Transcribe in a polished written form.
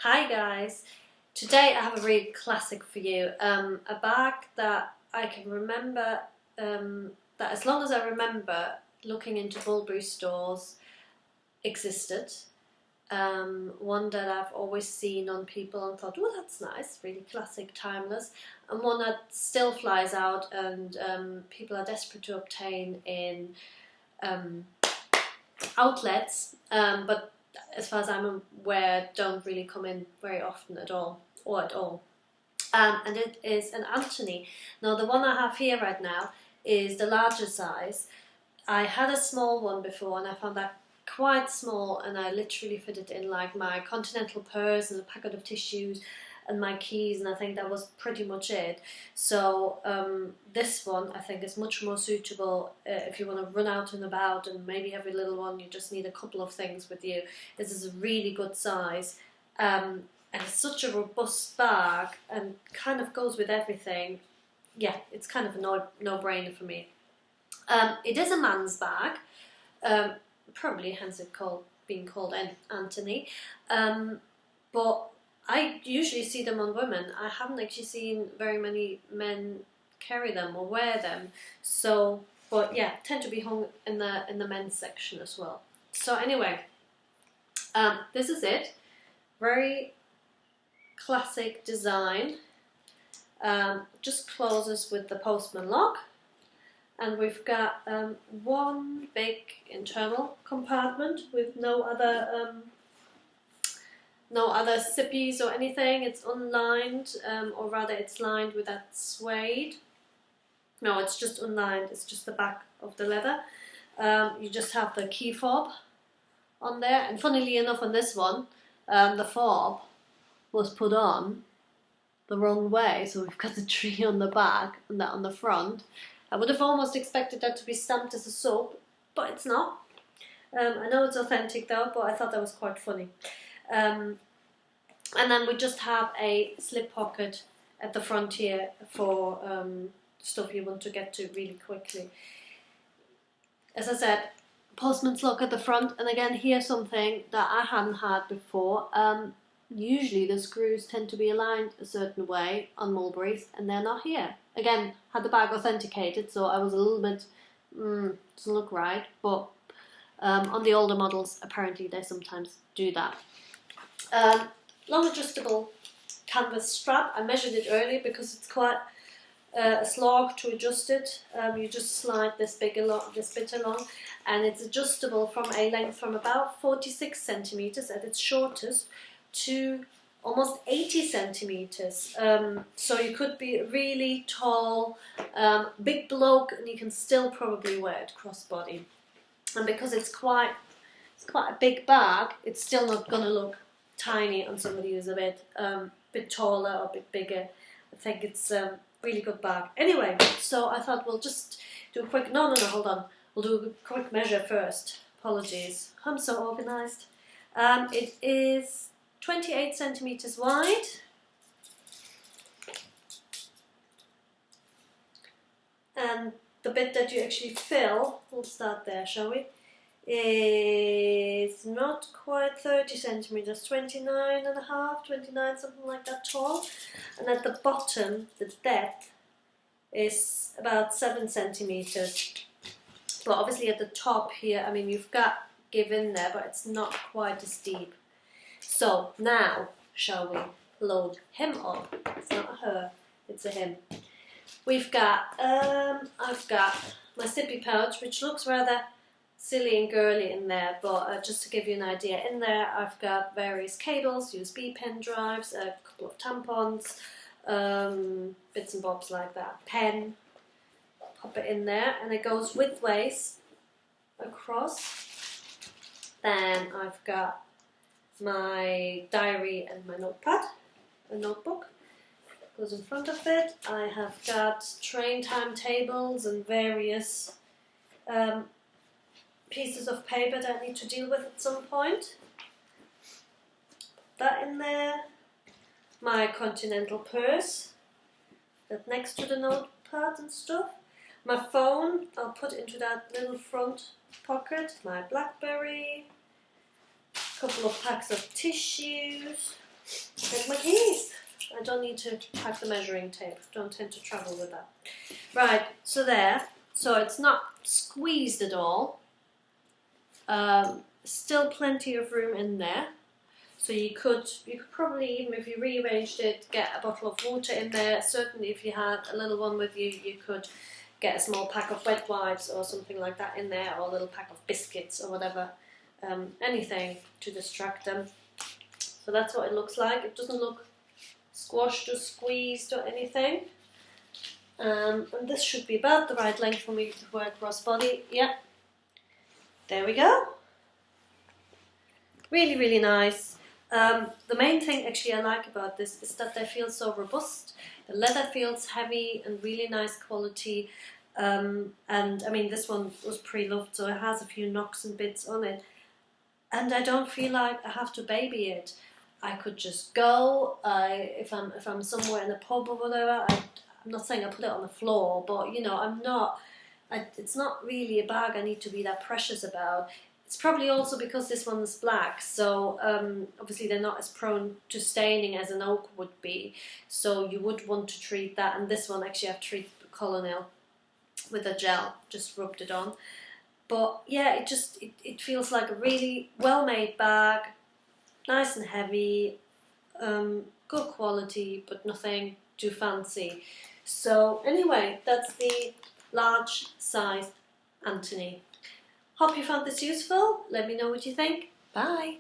Hi guys! Today I have a really classic for you. A bag that I can remember, that as long as I remember looking into Mulberry stores existed. One that I've always seen on people and thought, oh, that's nice, really classic, timeless. And one that still flies out and people are desperate to obtain in outlets, but as far as I'm aware, don't really come in very often at all, or at all. And it is an Antony. Now, the one I have here right now is the larger size. I had a small one before and I found that quite small, and I literally fit it in like my continental purse and a packet of tissues and my keys, and I think that was pretty much it. So this one I think is much more suitable if you want to run out and about and maybe have a little one, you just need a couple of things with you. This is a really good size, and it's such a robust bag and kind of goes with everything. Yeah, it's kind of a no-brainer for me. It is a man's bag, probably hence it being called Antony, but I usually see them on women. I haven't actually seen very many men carry them or wear them. So, but yeah, tend to be hung in the men's section as well. So anyway, this is it. Very classic design. Just closes with the postman lock. And we've got one big internal compartment with no other zippies or anything. It's unlined, or rather it's lined with that suede. No, it's just unlined, it's just the back of the leather. You just have the key fob on there, and funnily enough on this one, the fob was put on the wrong way, so we've got the tree on the back and that on the front. I would have almost expected that to be stamped as a soap, but it's not. I know it's authentic though, but I thought that was quite funny. And then we just have a slip pocket at the front here for stuff you want to get to really quickly. As I said, postman's lock at the front, and again here's something that I hadn't had before. Usually the screws tend to be aligned a certain way on Mulberries, and they're not here. Again, had the bag authenticated, so I was a little bit, doesn't look right, but on the older models, apparently they sometimes do that. Long adjustable canvas strap. I measured it earlier because it's quite a slog to adjust it. You just slide this bit along, and it's adjustable from a length from about 46 centimeters at its shortest to almost 80 centimeters. So you could be a really tall, big bloke, and you can still probably wear it crossbody. And because it's quite a big bag, it's still not going to look tiny on somebody who's a bit taller or a bit bigger. I think it's a really good bag. Anyway, so I thought we'll just do a quick, no, hold on. We'll do a quick measure first. Apologies. I'm so organised. It is 28 centimeters wide. And the bit that you actually fill, we'll start there, shall we? Is not quite 30 centimeters, 29 and a half, 29, something like that tall. And at the bottom, the depth is about 7 centimeters. But obviously at the top here, I mean, you've got give in there, but it's not quite as deep. So now, shall we load him up? It's not a her, it's a him. We've got, I've got my sippy pouch, which looks rather silly and girly in there, but just to give you an idea, in there I've got various cables, USB pen drives, a couple of tampons, bits and bobs like that, pen, pop it in there, and it goes widthways across. Then I've got my diary and my notepad, a notebook, goes in front of it. I have got train timetables and various pieces of paper that I need to deal with at some point. Put that in there. My continental purse, that next to the notepad and stuff. My phone, I'll put into that little front pocket. My Blackberry, a couple of packs of tissues, Take my keys. I don't need to have the measuring tape. Don't tend to travel with that. Right, so there. So it's not squeezed at all. Still plenty of room in there. So you could probably, even if you rearranged it, get a bottle of water in there. Certainly if you had a little one with you, you could get a small pack of wet wipes or something like that in there, or a little pack of biscuits or whatever. Anything to distract them. So that's what it looks like. It doesn't look squashed or squeezed or anything. And this should be about the right length for me to wear crossbody. Yeah. There we go. Really, really nice. The main thing actually I like about this is that they feel so robust. The leather feels heavy and really nice quality. And I mean, this one was pre-loved, so it has a few knocks and bits on it. And I don't feel like I have to baby it. I could just go. If I'm somewhere in a pub or whatever, I'm not saying I put it on the floor, but you know, it's not really a bag I need to be that precious about. It's probably also because this one's black, so obviously they're not as prone to staining as an oak would be. So you would want to treat that, and this one actually I've treated the Colonel with a gel, just rubbed it on. But yeah, it feels like a really well-made bag, nice and heavy, good quality, but nothing too fancy. So anyway, that's the large size Antony. Hope you found this useful. Let me know what you think. Bye.